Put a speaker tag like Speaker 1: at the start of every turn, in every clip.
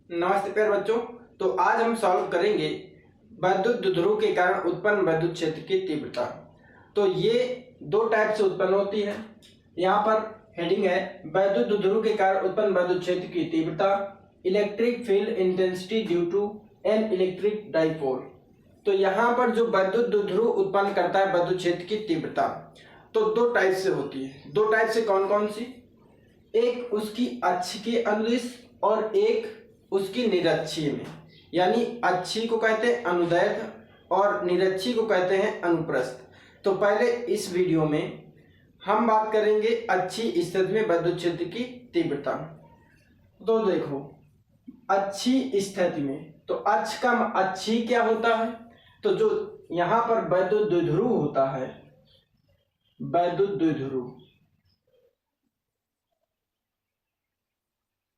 Speaker 1: नमस्ते प्यारे बच्चों। तो आज हम सॉल्व करेंगे वैद्युत द्विध्रुव के कारण उत्पन्न विद्युत क्षेत्र की तीव्रता। तो ये दो टाइप से उत्पन्न होती है। यहाँ पर हेडिंग है वैद्युत द्विध्रुव के कारण उत्पन्न विद्युत क्षेत्र की तीव्रता, electric field intensity due to an electric dipole. तो यहाँ पर जो वैद्युत द्विध्रुव उत्पन्न करता है विद्युत क्षेत्र की तीव्रता, तो दो टाइप से होती है। दो टाइप से कौन कौन सी? एक उसकी अक्ष के अनुदिश और एक उसकी निरक्षीय में। यानी अक्षीय को कहते हैं अनुदैर्ध्य और निरक्षीय को कहते हैं अनुप्रस्थ। तो पहले इस वीडियो में हम बात करेंगे अक्षीय स्थिति में विद्युत क्षेत्र की तीव्रता। तो देखो, अक्षीय स्थिति में तो अक्ष का अक्षीय क्या होता है? तो जो यहाँ पर वैद्युत द्विध्रुव होता है, वैद्युत द्विध्रुव,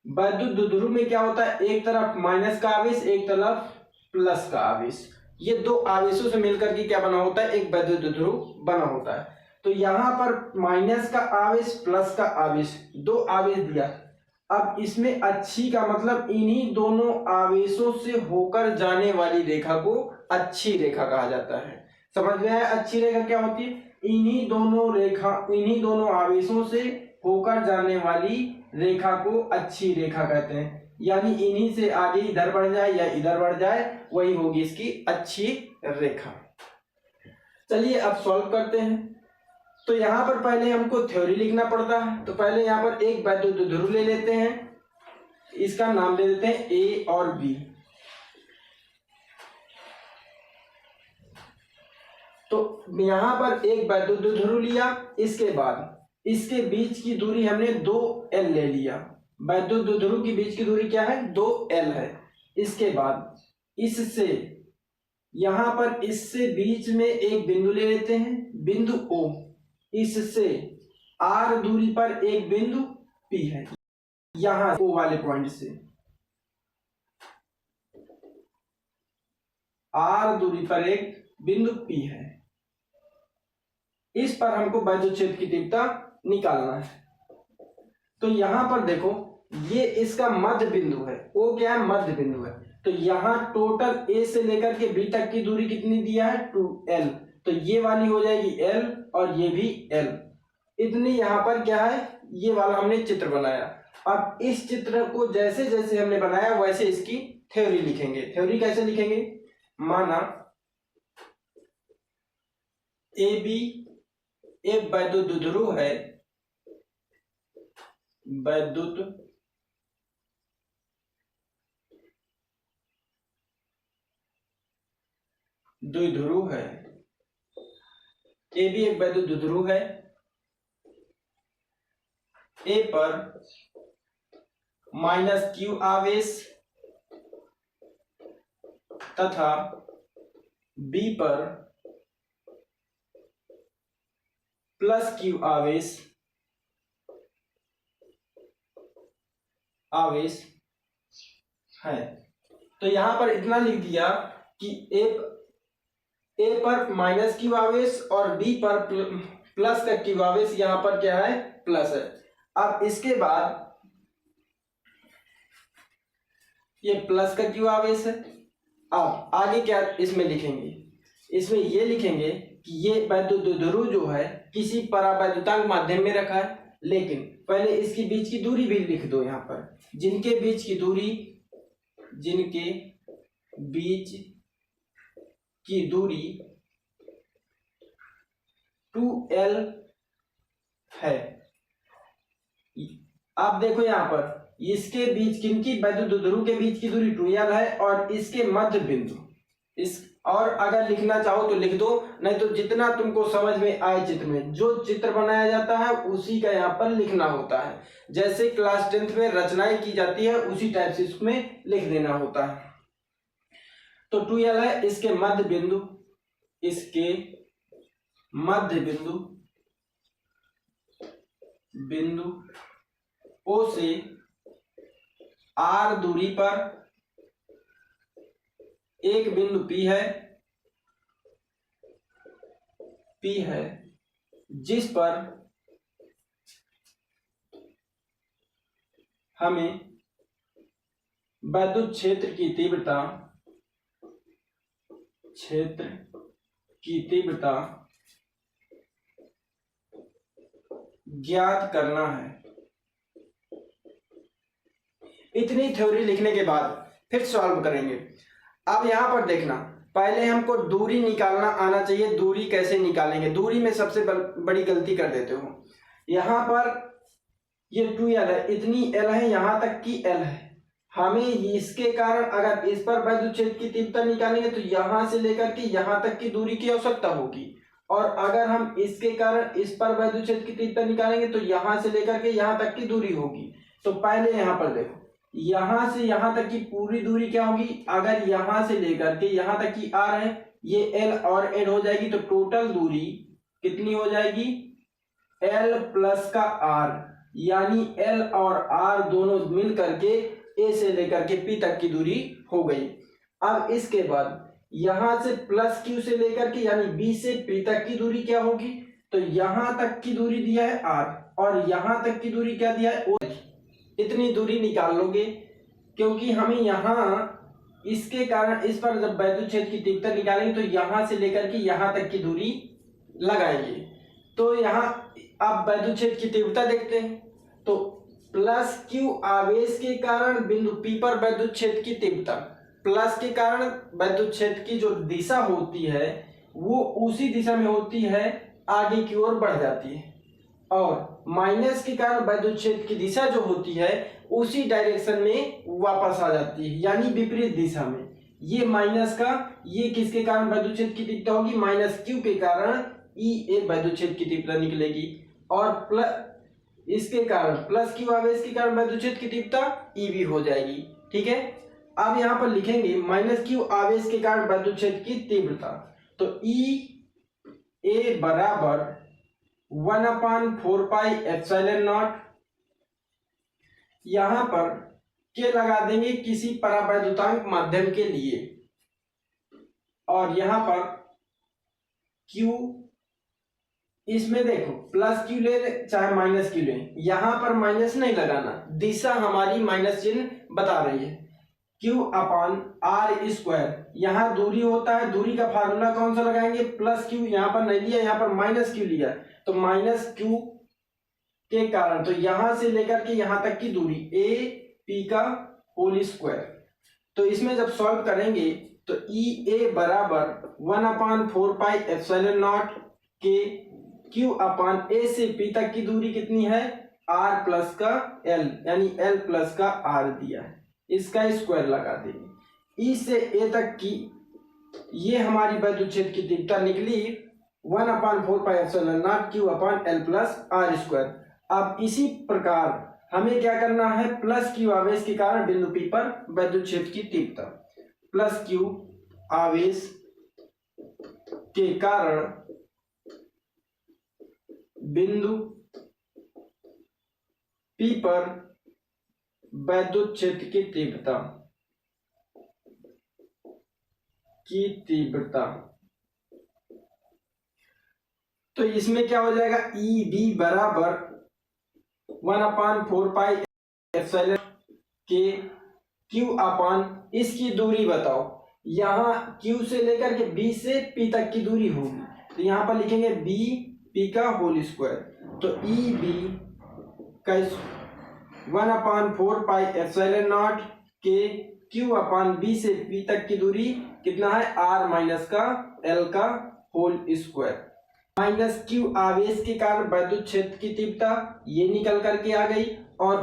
Speaker 1: वैद्युत द्विध्रुव में क्या होता है? एक तरफ माइनस का आवेश, एक तरफ प्लस का आवेश। ये दो आवेशों से मिलकर के क्या बना होता है? एक वैद्युत द्विध्रुव बना होता है। तो यहाँ पर माइनस का आवेश, प्लस का आवेश, दो आवेश दिया। अब इसमें अक्षीय का मतलब इन्हीं दोनों आवेशों से होकर जाने वाली रेखा को अक्षीय रेखा कहा जाता है। समझ में आया? अक्षीय रेखा क्या होती है? इन्हीं दोनों आवेशों से होकर जाने वाली रेखा को अक्षीय रेखा कहते हैं। यानी इन्हीं से आगे इधर बढ़ जाए या इधर बढ़ जाए, वही होगी इसकी अक्षीय रेखा। चलिए अब सॉल्व करते हैं। तो यहाँ पर पहले हमको थ्योरी लिखना पड़ता है। तो पहले यहाँ पर एक वैद्युत द्विध्रुव ले लेते हैं, इसका नाम दे देते हैं ए और बी। तो यहाँ पर एक वैद्युत द्विध्रुव लिया, इसके बाद इसके बीच की दूरी हमने 2L ले लिया। वैद्युत द्विध्रुव के बीच की दूरी क्या है? 2L है। इसके बाद इससे यहां पर इससे बीच में एक बिंदु ले लेते हैं, बिंदु O। इससे R दूरी पर एक बिंदु P है, यहां O वाले पॉइंट से R दूरी पर एक बिंदु P है। इस पर हमको वैद्युत क्षेत्र की तीव्रता निकालना है। तो यहां पर देखो, ये इसका मध्य बिंदु है। ओ क्या है? मध्य बिंदु है। तो यहां टोटल ए से लेकर के बी तक की दूरी कितनी दिया है? 2L। तो ये वाली हो जाएगी L और ये भी L। इतनी यहां पर क्या है? ये वाला हमने चित्र बनाया। अब इस चित्र को जैसे जैसे हमने बनाया वैसे इसकी थ्योरी लिखेंगे। थ्योरी कैसे लिखेंगे? माना ए बी एक वैद्युत द्विध्रुव है, वैद्युत द्विध्रुव है। ए भी एक वैद्युत द्विध्रुव है। ए पर -q आवेश तथा बी पर +q आवेश है। तो यहां पर इतना लिख दिया कि ए पर -q आवेश और बी पर प्लस का q आवेश, यहां पर क्या है? प्लस है। अब इसके बाद ये प्लस का q आवेश है। अब आगे क्या इसमें लिखेंगे? इसमें ये लिखेंगे कि ये वैद्युत द्विध्रुव जो है किसी परावैद्युतांक माध्यम में रखा है। लेकिन पहले इसके बीच की दूरी भी लिख दो। यहाँ पर जिनके बीच की दूरी 2L है। आप देखो यहाँ पर इसके बीच किनकी, वैद्युत द्विध्रुव के बीच की दूरी 2L है और इसके मध्य बिंदु इस, और अगर लिखना चाहो तो लिख दो, नहीं तो जितना तुमको समझ में आए चित्र में, जो चित्र बनाया जाता है उसी का यहाँ पर लिखना होता है। जैसे क्लास 10th में रचनाएं की जाती है उसी टाइप से इसमें लिख देना होता है। तो 2L है, इसके मध्य बिंदु O से R दूरी पर एक बिंदु P है, जिस पर हमें वैद्युत क्षेत्र की तीव्रता, क्षेत्र की तीव्रता ज्ञात करना है। इतनी थ्योरी लिखने के बाद फिर सॉल्व करेंगे। अब यहां पर देखना, पहले हमको दूरी निकालना आना चाहिए। दूरी कैसे निकालेंगे? दूरी में सबसे बड़ी गलती कर देते हो। यहां पर ये 2L है, इतनी L है, यहां तक की L है। हमें इसके कारण अगर इस पर वैद्युत क्षेत्र की तीव्रता निकालेंगे तो यहां से लेकर के यहां तक की दूरी की आवश्यकता होगी। और अगर हम इसके कारण इस पर वैद्युत क्षेत्र की तीव्रता निकालेंगे तो यहां से लेकर के यहां तक की दूरी होगी। तो पहले यहां पर देखो, यहां से यहां तक की पूरी दूरी क्या होगी? अगर यहां से लेकर के यहां तक की R है, ये L और L हो जाएगी, तो टोटल दूरी कितनी हो जाएगी? L प्लस का R, यानी L और R दोनों मिल करके A से लेकर के P तक की दूरी हो गई। अब इसके बाद यहां से प्लस Q से लेकर के यानी B से P तक की दूरी क्या होगी? तो यहां तक की दूरी दिया है R और यहां तक की दूरी क्या दिया है? O। इतनी दूरी निकाल लोगे, क्योंकि हमें यहां इसके कारण इस पर जब वैद्युत क्षेत्र की तीव्रता निकालेंगे तो यहां से लेकर के यहां तक की दूरी लगाएंगे। तो यहां अब वैद्युत क्षेत्र की तीव्रता देखते हैं। तो प्लस Q आवेश के कारण बिंदु P पर वैद्युत क्षेत्र की तीव्रता, प्लस के कारण वैद्युत क्षेत्र की जो दिशा होती है वो उसी दिशा में होती है, आगे की ओर बढ़ जाती है। और माइनस के कारण वैद्युत क्षेत्र की दिशा जो होती है उसी डायरेक्शन में वापस आ जाती है, यानी विपरीत दिशा में। ये माइनस का, ये किसके कारण वैद्युत क्षेत्र की तीव्रता होगी? माइनस Q के कारण E A वैद्युत क्षेत्र की तीव्रता निकलेगी। और प्लस इसके कारण प्लस Q आवेश के कारण वैद्युत क्षेत्र की तीव्रता EB हो जाएगी। ठीक है, अब यहां पर लिखेंगे माइनस Q आवेश के कारण वैद्युत क्षेत्र की तीव्रता। तो EA बराबर 1/4πε0, यहां पर के लगा देंगे किसी परावैद्युतांक माध्यम के लिए, और यहां पर Q, इसमें देखो प्लस Q ले चाहे माइनस Q ले, यहां पर माइनस नहीं लगाना, दिशा हमारी माइनस चिन्ह बता रही है। Q/r², यहां दूरी होता है, दूरी का फार्मूला कौन सा लगाएंगे? प्लस Q, यहां पर नहीं लिया, यहां पर माइनस Q लिया, तो माइनस Q के कारण तो यहां से लेकर के यहां तक की दूरी AP²। तो इसमें जब सॉल्व करेंगे तो EA बराबर 1/4πε0 के Q/A से P तक की दूरी कितनी है? R प्लस का L, यानी L प्लस का R दिया है, इसका स्क्वायर लगा देंगे। E से A तक की ये हमारी वैद्युत क्षेत्र की तीव्रता निकली 1/4πε0 Q/L प्लस R²। अब इसी प्रकार हमें क्या करना है? प्लस Q आवेश के कारण बिंदु P पर वैद्युत क्षेत्र की तीव्रता, प्लस Q आवेश के कारण बिंदु P पर वैद्युत क्षेत्र की तीव्रता तो इसमें क्या हो जाएगा? EB बराबर 1/4πε के Q/, इसकी दूरी बताओ, यहां Q से लेकर के B से P तक की दूरी होगी, तो यहां पर लिखेंगे BP²। तो EB का 1/4πε0 के Q/B से P तक की दूरी कितना है? R माइनस का L का होल स्क्वायर। माइनस Q आवेश के कारण वैद्युत क्षेत्र की तीव्रता ये निकल करके आ गई, और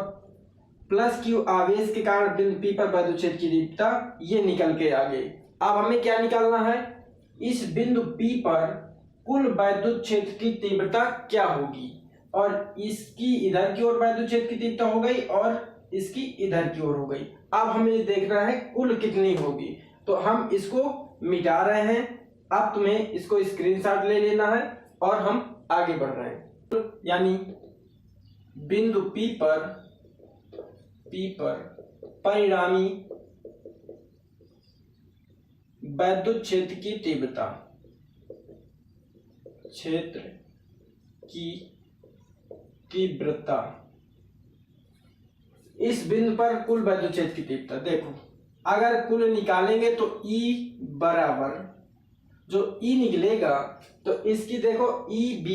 Speaker 1: प्लस Q आवेश के कारण बिंदु P पर वैद्युत क्षेत्र की तीव्रता ये निकल के आ गई। अब हमें क्या निकालना है? इस बिंदु P पर कुल वैद्युत क्षेत्र की तीव्रता क्या होगी, और इसकी इधर की ओर वैद्युत क्षेत्र की तीव्रता हो गई और इसकी इधर की ओर हो गई। अब हमें देखना है कुल कितनी होगी, तो हम इसको मिटा रहे हैं। अब तुम्हें इसको स्क्रीनशॉट ले लेना है और हम आगे बढ़ रहे हैं। यानी बिंदु P पर परिणामी वैद्युत क्षेत्र की तीव्रता, क्षेत्र की तीव्रता इस बिंदु पर कुल वैद्युत क्षेत्र की तीव्रता देखो, अगर कुल निकालेंगे तो E बराबर जो E निकलेगा तो इसकी देखो EB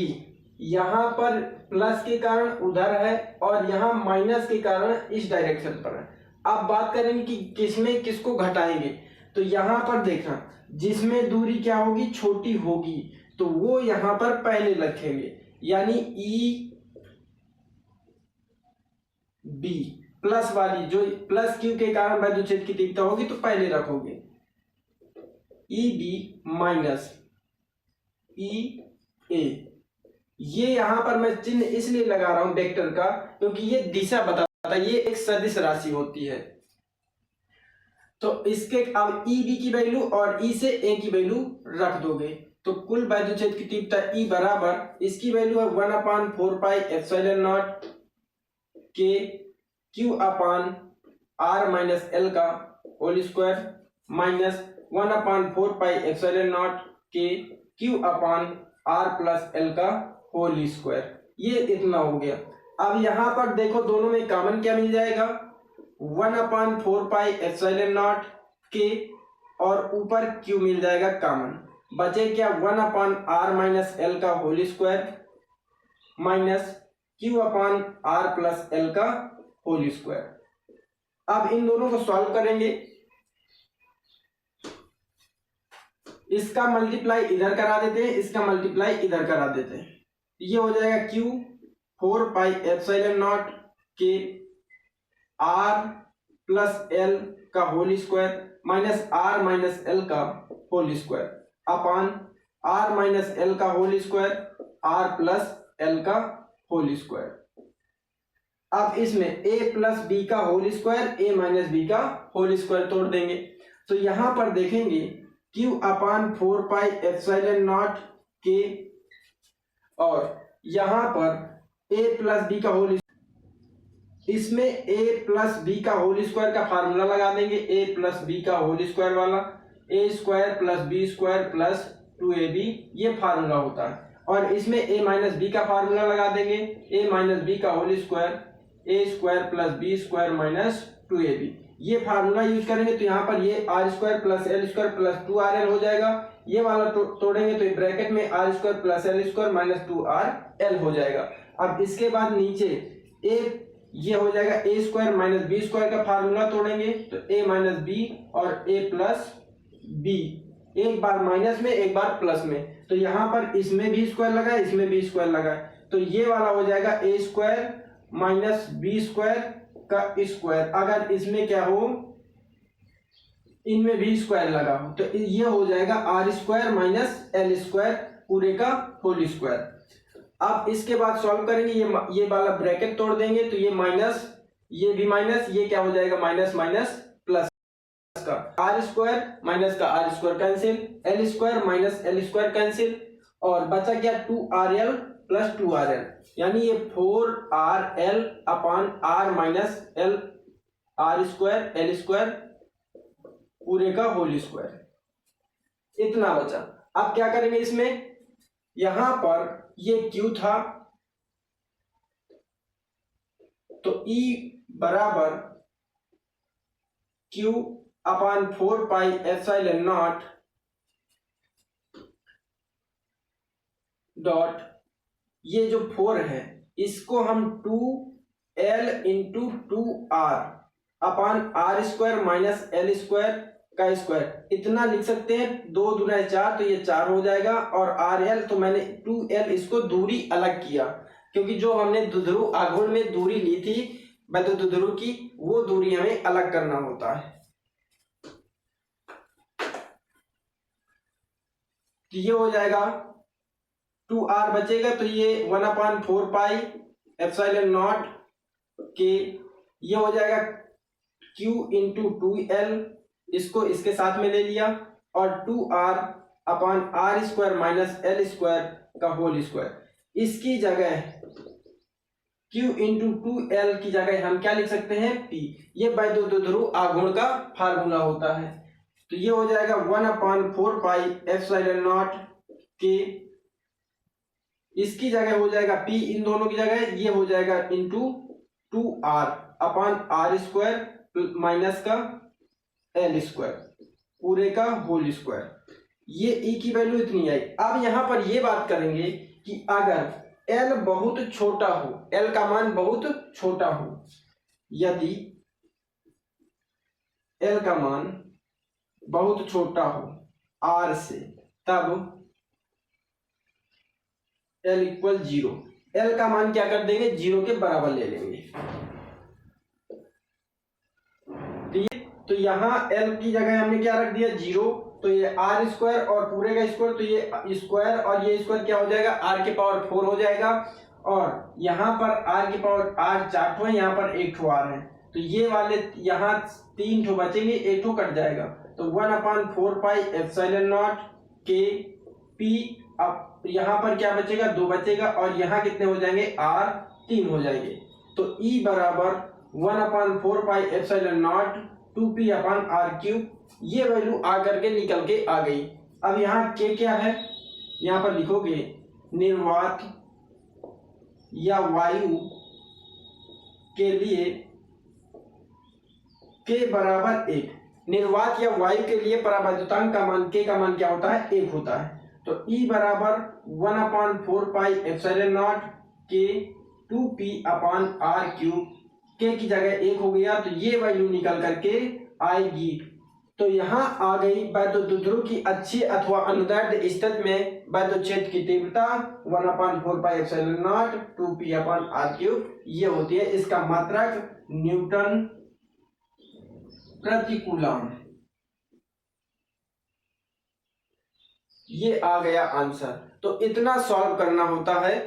Speaker 1: यहाँ पर प्लस के कारण उधर है और यहाँ माइनस के कारण इस डायरेक्शन पर है। अब बात करेंगे कि किसमें किसको घटाएंगे, तो यहाँ पर देखना जिसमें दूरी क्या होगी, छोटी होगी, तो वो यहाँ पर पहले रखेंगे, यानी EB प्लस वाली जो प्लस क्यू के कारण वैद्युत क्षेत्र की तीव्रता होगी तो पहले रखोगे। EB माइनस EA, ये यहां पर मैं चिन्ह इसलिए लगा रहा हूं वेक्टर का क्योंकि ये दिशा बताता है, ये एक सदिश राशि होती है। तो इसके अब EB की वैल्यू और E से A की वैल्यू रख दोगे तो कुल वैद्युत क्षेत्र की तीव्रता E बराबर इसकी वैल्यू है 1/4 पाई एप्सिलॉन नॉट के Q upon R minus L का whole square minus 1/4 pi epsilon naught के Q upon R plus L का होल स्क्वायर। ये इतना हो गया। अब यहाँ पर देखो दोनों में कॉमन क्या मिल जाएगा, 1/4 पाई एप्सिलॉन नॉट के और ऊपर Q मिल जाएगा कॉमन, बचे क्या 1/R माइनस L का whole square minus Q upon R plus L का होल स्क्वायर। अब इन दोनों को सॉल्व करेंगे, इसका मल्टीप्लाई इधर करा देते हैं, इसका मल्टीप्लाई इधर करा देते हैं, ये हो जाएगा Q 4 पाई एप्सिलॉन नॉट के R प्लस L का whole square minus R minus L का whole square upon R minus L का whole square R plus L का होल स्क्वायर। अब इसमें a प्लस बी का whole square a minus B का whole square तोड़ देंगे, तो यहां पर देखेंगे Q upon 4 pi epsilon naught के और यहां पर a प्लस बी का होल, इसमें a प्लस बी का होल स्क्वायर का फार्मूला लगा देंगे, a प्लस बी का होल स्क्वायर वाला, a square plus B square plus 2ab ये फार्मूला होता है, और इसमें a माइनस बी का फार्मूला लगा देंगे, a माइनस बी का whole square a square plus B square minus 2ab ये फार्मूला यूज करेंगे तो यहाँ पर ये R square plus L square plus 2rl हो जाएगा, ये वाला तोड़ेंगे तो ब्रैकेट में R square plus L square minus 2rl हो जाएगा। अब इसके बाद नीचे a ये हो जाएगा a square minus B square का फार्मूला तोड़ेंगे तो a माइनस बी और a प्लस बी, एक बार माइनस में एक बार प्लस में, तो यहाँ पर इसमें भी स्क्वायर लगा है इसमें भी स्क्वायर लगा है, तो ये वाला हो जाएगा a square minus B square का स्क्वायर, अगर इसमें क्या हो इनमें भी स्क्वायर लगा हो तो ये हो जाएगा R square minus L square पूरे का होल स्क्वायर। अब इसके बाद सॉल्व करेंगे, ये वाला ब्रैकेट तोड़ देंगे तो ये माइनस ये भी माइनस, ये क्या हो जाएगा माइनस माइनस प्लस का आर स्क्वायर माइनस का R square cancel, L square minus L square cancel, और बचा क्या 2rl प्लस 2rl, यानी ये 4rl upon r minus l R square L square पूरे का होल स्क्वायर, इतना बचा। अब क्या करेंगे इसमें, यहां पर ये Q था तो E बराबर Q upon 4 pi epsilon not dot ये जो 4 है इसको हम 2l इंटू 2r अपान r square minus L square का स्क्वायर इतना लिख सकते हैं, 2 दूना 4 तो ये 4 हो जाएगा, और rl तो मैंने 2l इसको दूरी अलग किया क्योंकि जो हमने द्विध्रुव आघूर्ण में दूरी ली थी वैद्युत द्विध्रुव की वो दूरी हमें अलग करना होता है। तो ये हो जाएगा 2r बचेगा तो ये 1/4 पाई एप्सिलॉन नॉट के, ये हो जाएगा Q इंटू 2l, इसको इसके साथ में ले लिया, और 2r अपान r square minus L square का होल स्क्वायर। इसकी जगह Q इंटू 2l की जगह हम क्या लिख सकते हैं P, ये वैद्युत द्विध्रुव आघूर्ण का फार्मूला होता है, तो ये हो जाएगा 1/4 पाई एप्सिलॉन नॉट के, इसकी जगह हो जाएगा P इन दोनों की जगह ये हो जाएगा into 2r upon R square minus का एल स्क्वायर पूरे का होल स्क्वायर। ये ई की वैल्यू इतनी आई। अब यहां पर ये बात करेंगे कि अगर एल बहुत छोटा हो, एल का मान बहुत छोटा हो, यदि एल का मान बहुत छोटा हो आर से, तब एल इक्वल 0। एल का मान क्या कर देंगे, 0 के बराबर ले लेंगे। तो यहां एल की जगह हमने क्या रख दिया, 0। तो ये आर स्क्वायर और पूरे का स्क्वायर, तो ये स्क्वायर और ये स्क्वायर क्या हो जाएगा, आर के पावर 4 हो जाएगा। और यहाँ पर आर की पावर आर 4 ठो है, यहाँ पर 1 ठो आर है, तो ये वाले यहाँ 3 ठो बचेंगे, 1 ठो कट जाएगा। तो 1/4 पाई एप्सिलॉन नॉट के पी। अब यहाँ पर क्या बचेगा, 2 बचेगा, और यहाँ कितने हो जाएंगे, आर 3 हो जाएंगे। तो ई बराबर 1/4 pi epsilon naught 2p upon R cube. ये वैल्यू आकर के निकल के आ गई। अब यहाँ के क्या है, यहाँ पर लिखोगे निर्वात या वायु के लिए के बराबर 1। निर्वात या वायु के लिए परावैद्युतांक का मान के का मान क्या होता है, 1 होता है। तो E बराबर 1/4 पाई एप्सिलॉन नॉट के 2p अपॉन आर क्यूब। के की जगह 1 हो गया, तो ये वैल्यू निकल करके आएगी। तो यहाँ आ गई वैद्युत ध्रुव की अच्छी अथवा अनुदैर्ध्य स्थिति में वैद्युत क्षेत्र की तीव्रता 1/4 pi epsilon naught 2p upon R cube ये होती है। इसका मात्रक न्यूटन प्रति कूलम। ये आ गया आंसर। तो इतना सॉल्व करना होता है।